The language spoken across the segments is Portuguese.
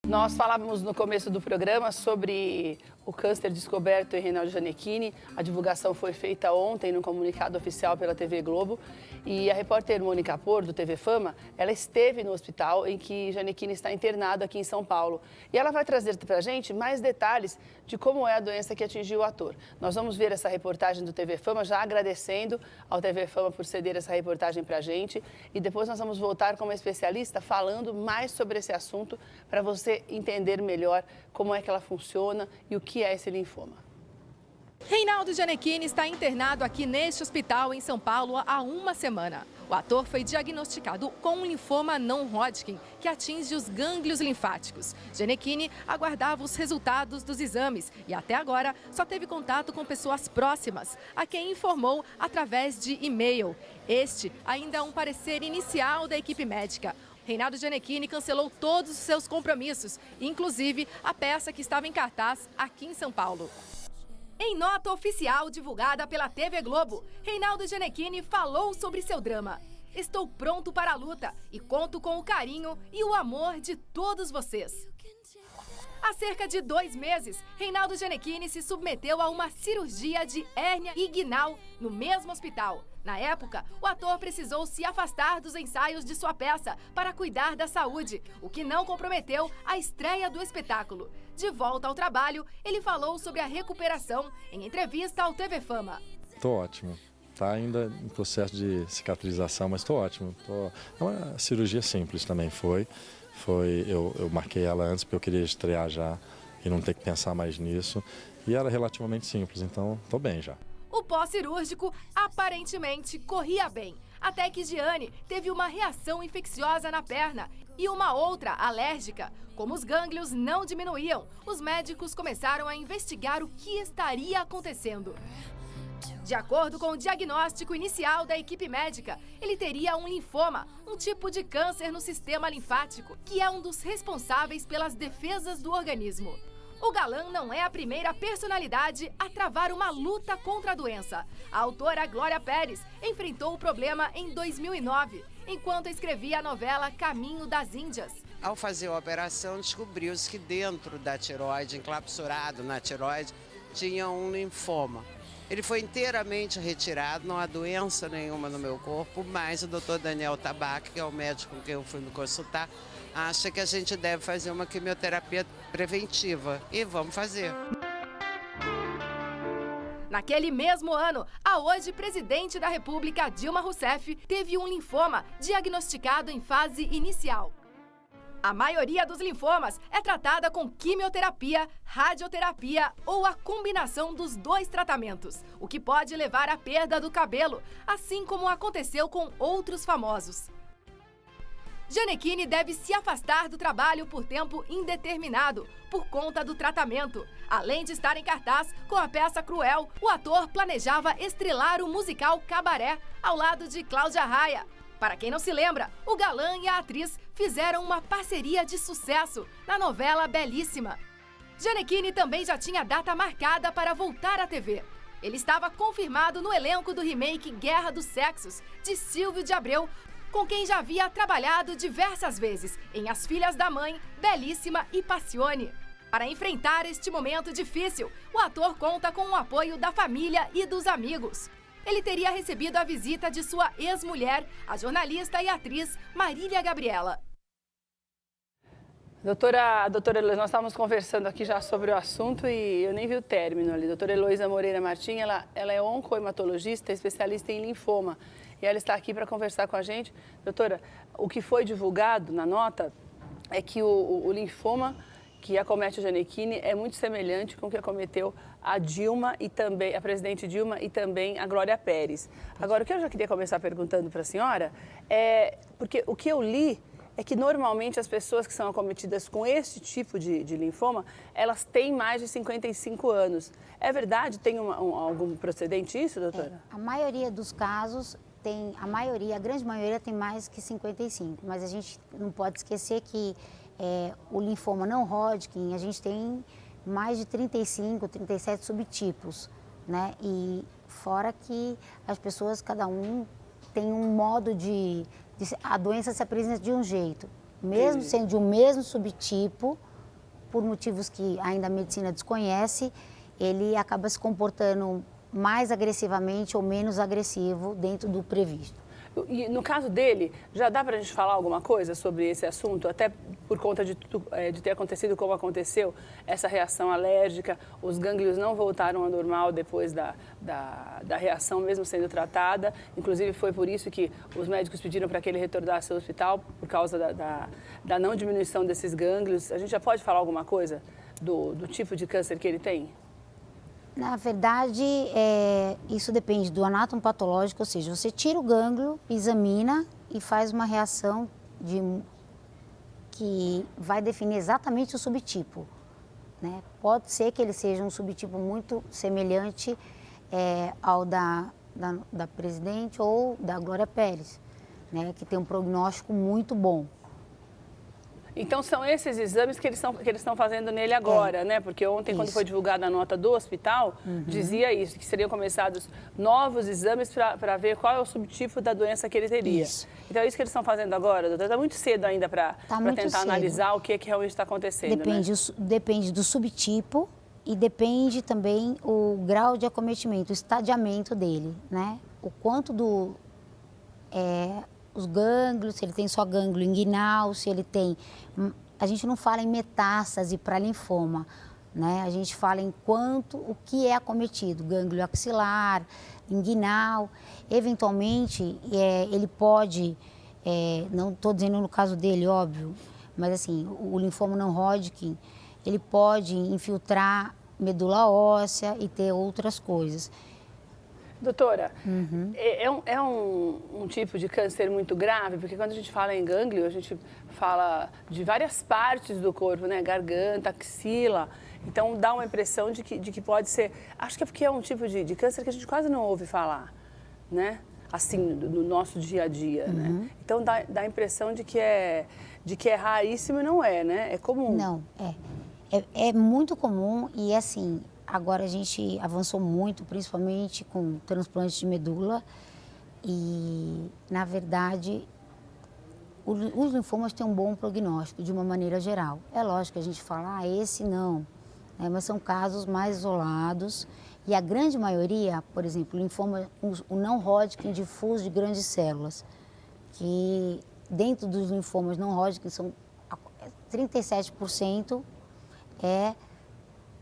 Nós falávamos no começo do programa sobre o câncer descoberto em Reinaldo Gianecchini. A divulgação foi feita ontem no comunicado oficial pela TV Globo. E a repórter Mônica Por, do TV Fama, ela esteve no hospital em que Gianecchini está internado aqui em São Paulo. E ela vai trazer para a gente mais detalhes de como é a doença que atingiu o ator. Nós vamos ver essa reportagem do TV Fama, já agradecendo ao TV Fama por ceder essa reportagem para a gente. E depois nós vamos voltar com uma especialista falando mais sobre esse assunto para você entender melhor como é que ela funciona e o que é esse linfoma. Reinaldo Gianecchini está internado aqui neste hospital em São Paulo há uma semana. O ator foi diagnosticado com um linfoma não Hodgkin, que atinge os gânglios linfáticos. Gianecchini aguardava os resultados dos exames e até agora só teve contato com pessoas próximas, a quem informou através de e-mail. Este ainda é um parecer inicial da equipe médica. Reinaldo Gianecchini cancelou todos os seus compromissos, inclusive a peça que estava em cartaz aqui em São Paulo. Em nota oficial divulgada pela TV Globo, Reinaldo Gianecchini falou sobre seu drama. Estou pronto para a luta e conto com o carinho e o amor de todos vocês. Há cerca de 2 meses, Reinaldo Gianecchini se submeteu a uma cirurgia de hérnia inguinal no mesmo hospital. Na época, o ator precisou se afastar dos ensaios de sua peça para cuidar da saúde, o que não comprometeu a estreia do espetáculo. De volta ao trabalho, ele falou sobre a recuperação em entrevista ao TV Fama. Estou ótimo. Está ainda em processo de cicatrização, mas estou ótimo. É uma cirurgia simples também eu marquei ela antes porque eu queria estrear já e não ter que pensar mais nisso. E era relativamente simples, então estou bem já. O pós-cirúrgico aparentemente corria bem, até que Gianni teve uma reação infecciosa na perna e uma outra alérgica. Como os gânglios não diminuíam, os médicos começaram a investigar o que estaria acontecendo. De acordo com o diagnóstico inicial da equipe médica, ele teria um linfoma, um tipo de câncer no sistema linfático, que é um dos responsáveis pelas defesas do organismo. O galã não é a primeira personalidade a travar uma luta contra a doença. A autora Glória Pérez enfrentou o problema em 2009, enquanto escrevia a novela Caminho das Índias. Ao fazer a operação, descobriu-se que dentro da tireoide, enclapsurado na tireoide, tinha um linfoma. Ele foi inteiramente retirado, não há doença nenhuma no meu corpo, mas o Dr. Daniel Tabac, que é o médico com quem eu fui me consultar, acha que a gente deve fazer uma quimioterapia preventiva. E vamos fazer. Naquele mesmo ano, a hoje presidente da República, Dilma Rousseff, teve um linfoma diagnosticado em fase inicial. A maioria dos linfomas é tratada com quimioterapia, radioterapia ou a combinação dos 2 tratamentos, o que pode levar à perda do cabelo, assim como aconteceu com outros famosos. Gianecchini deve se afastar do trabalho por tempo indeterminado, por conta do tratamento. Além de estar em cartaz com a peça Cruel, o ator planejava estrelar o musical Cabaré, ao lado de Cláudia Raia. Para quem não se lembra, o galã e a atriz fizeram uma parceria de sucesso na novela Belíssima. Gianecchini também já tinha data marcada para voltar à TV. Ele estava confirmado no elenco do remake Guerra dos Sexos, de Silvio de Abreu, com quem já havia trabalhado diversas vezes em As Filhas da Mãe, Belíssima e Passione. Para enfrentar este momento difícil, o ator conta com o apoio da família e dos amigos. Ele teria recebido a visita de sua ex-mulher, a jornalista e atriz Marília Gabriela. Doutora Heloísa, nós estávamos conversando aqui já sobre o assunto e eu nem vi o término ali. Doutora Heloísa Moreira Martim, ela é oncohematologista, especialista em linfoma. E ela está aqui para conversar com a gente. Doutora, o que foi divulgado na nota é que o linfoma que acomete o Gianecchini é muito semelhante com o que acometeu a Dilma e também a presidente Dilma e também a Glória Pérez. Agora, o que eu já queria começar perguntando para a senhora é porque o que eu li é que normalmente as pessoas que são acometidas com esse tipo de linfoma, elas têm mais de 55 anos. É verdade? Tem algum procedente isso, doutora? A maioria dos casos a grande maioria tem mais que 55, mas a gente não pode esquecer que o linfoma não Hodgkin, a gente tem mais de 35, 37 subtipos, né? E fora que as pessoas, cada um tem um modo a doença se apresenta de um jeito. Mesmo sendo de um mesmo subtipo, por motivos que ainda a medicina desconhece, ele acaba se comportando mais agressivamente ou menos agressivo dentro do previsto. E no caso dele, já dá para a gente falar alguma coisa sobre esse assunto? Até por conta de ter acontecido como aconteceu, essa reação alérgica, os gânglios não voltaram ao normal depois da reação, mesmo sendo tratada. Inclusive, foi por isso que os médicos pediram para que ele retornasse ao hospital, por causa da não diminuição desses gânglios. A gente já pode falar alguma coisa do tipo de câncer que ele tem? Na verdade, isso depende do anátomo patológico, ou seja, você tira o gânglio, examina e faz uma reação que vai definir exatamente o subtipo, né? Pode ser que ele seja um subtipo muito semelhante ao da Presidente ou da Glória Pérez, né? Que tem um prognóstico muito bom. Então, são esses exames que eles estão fazendo nele agora, né? Porque ontem, quando foi divulgada a nota do hospital, dizia isso, que seriam começados novos exames para ver qual é o subtipo da doença que ele teria. Isso. Então, é isso que eles estão fazendo agora, doutora? Está muito cedo ainda para tentar analisar o que realmente está acontecendo, Depende do subtipo e depende também o grau de acometimento, o estadiamento dele, né? O quanto os gânglios, se ele tem só gânglio inguinal, se ele tem... A gente não fala em metástase para linfoma, né? A gente fala em o que é acometido, gânglio axilar, inguinal. Eventualmente, ele pode, não estou dizendo no caso dele, óbvio, mas assim, o linfoma não Hodgkin, ele pode infiltrar medula óssea e ter outras coisas. Doutora, é um tipo de câncer muito grave, porque quando a gente fala em gânglio, a gente fala de várias partes do corpo, né? Garganta, axila. Então, dá uma impressão de que pode ser... Acho que é porque é um tipo de câncer que a gente quase não ouve falar, né? Assim, no nosso dia a dia, né? Então, dá a impressão de que é raríssimo e não é, né? É comum. Não, é muito comum e, assim... Agora a gente avançou muito, principalmente com transplante de medula e, na verdade, os linfomas têm um bom prognóstico, de uma maneira geral. É lógico que a gente fala, esse não, né? Mas são casos mais isolados e a grande maioria, por exemplo, linfoma, o não Hodgkin difuso de grandes células, que dentro dos linfomas não Hodgkin são 37%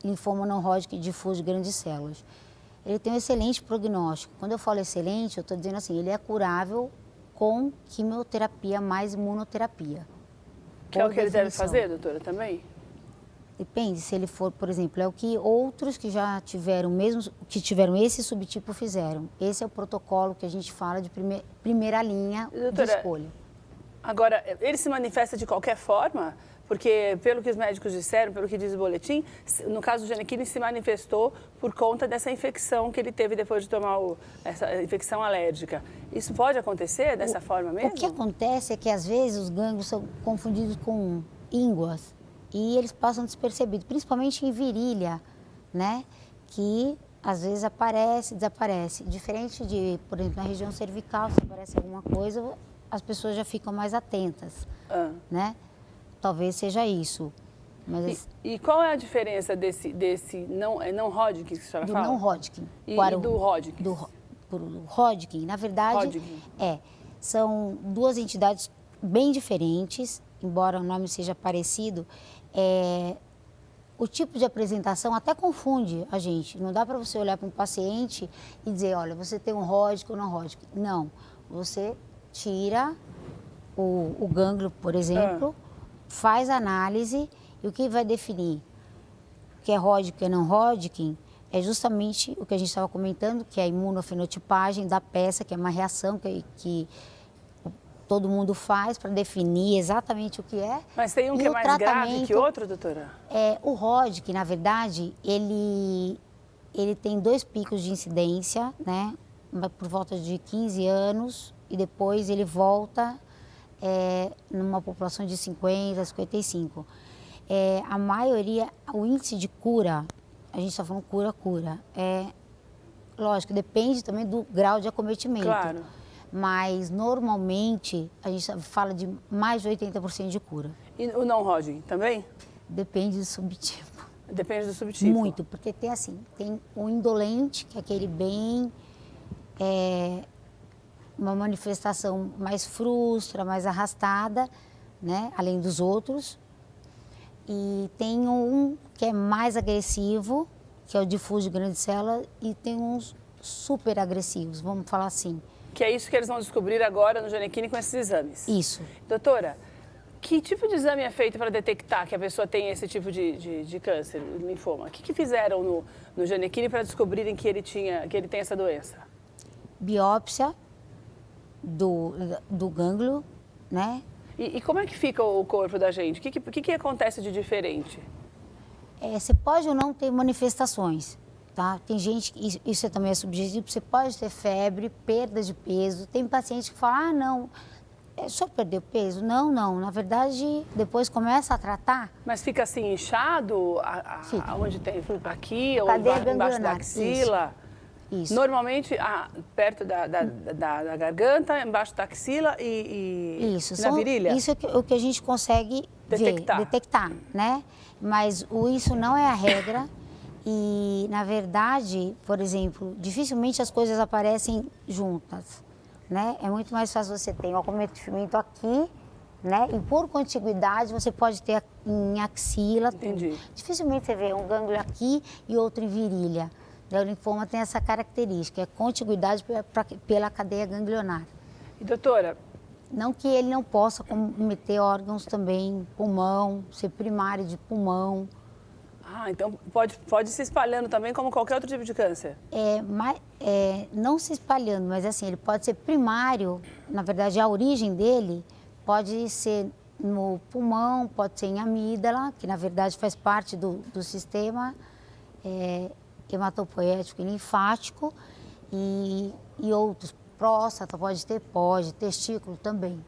linfoma não Hodgkin difuso de grandes células. Ele tem um excelente prognóstico. Quando eu falo excelente, eu estou dizendo assim, ele é curável com quimioterapia mais imunoterapia. Que é o que ele deve fazer, doutora, também? Depende, se ele for, por exemplo, é o que outros que já tiveram, tiveram esse subtipo fizeram. Esse é o protocolo que a gente fala de primeira linha de escolha. Agora, ele se manifesta de qualquer forma? Porque, pelo que os médicos disseram, pelo que diz o boletim, no caso do Gianecchini, se manifestou por conta dessa infecção que ele teve depois de tomar essa infecção alérgica. Isso pode acontecer dessa forma mesmo? O que acontece é que, às vezes, os gânglios são confundidos com ínguas e eles passam despercebidos, principalmente em virilha, né? Que, às vezes, aparece, desaparece. Diferente de, por exemplo, na região cervical, se aparece alguma coisa, as pessoas já ficam mais atentas, né? Talvez seja isso. Mas e qual é a diferença desse não Hodgkin que a senhora fala? Do não Hodgkin. E do Hodgkin? Do Hodgkin, na verdade, são duas entidades bem diferentes, embora o nome seja parecido. O tipo de apresentação até confunde a gente. Não dá para você olhar para um paciente e dizer, olha, você tem um Hodgkin ou não Hodgkin. Não, você tira o gânglio, por exemplo, faz a análise e o que vai definir o que é Hodgkin e o que é não Hodgkin é justamente o que a gente estava comentando, que é a imunofenotipagem da peça, que é uma reação que todo mundo faz para definir exatamente o que é. Mas tem um que é mais grave que outro, doutora? O Hodgkin, na verdade, ele tem 2 picos de incidência, né, por volta de 15 anos, e depois ele volta numa população de 50, 55. A maioria, o índice de cura, a gente está falando cura, lógico, depende também do grau de acometimento. Claro. Mas, normalmente, a gente fala de mais de 80% de cura. E o não Hodgkin também? Depende do subtipo. Depende do subtipo. Muito, porque tem assim, tem o indolente, que é aquele bem, uma manifestação mais frustra, mais arrastada, né, além dos outros. E tem um que é mais agressivo, que é o difuso de grande célula, e tem uns super agressivos, vamos falar assim. Que é isso que eles vão descobrir agora no Janequine com esses exames. Isso. Doutora, que tipo de exame é feito para detectar que a pessoa tem esse tipo de câncer, linfoma? O que fizeram no Janequine para descobrirem que ele tem essa doença? Biópsia do gânglio, né? E como é que fica o corpo da gente? O que acontece de diferente? Você pode ou não ter manifestações, tá? Tem gente, isso também é subjetivo, você pode ter febre, perda de peso. Tem paciente que fala, não, é só perder peso? Não, na verdade, depois começa a tratar. Mas fica assim inchado? Fica. Onde tem? Aqui ou embaixo da axila? Isso. Normalmente, perto da garganta, embaixo da axila e na virilha? Isso é o que a gente consegue detectar, né? Mas isso não é a regra e, na verdade, por exemplo, dificilmente as coisas aparecem juntas, né? É muito mais fácil você ter um acometimento aqui, né? E por contiguidade você pode ter em axila. Entendi. Dificilmente você vê um gânglio aqui e outro em virilha. O linfoma tem essa característica, é contiguidade pela cadeia ganglionar. E doutora? Não que ele não possa cometer órgãos também, pulmão, ser primário de pulmão. Então pode se espalhando também como qualquer outro tipo de câncer? Não se espalhando, mas assim, ele pode ser primário, na verdade a origem dele pode ser no pulmão, pode ser em amígdala, que na verdade faz parte do sistema hematopoético e linfático, e outros, próstata pode ter, testículo também.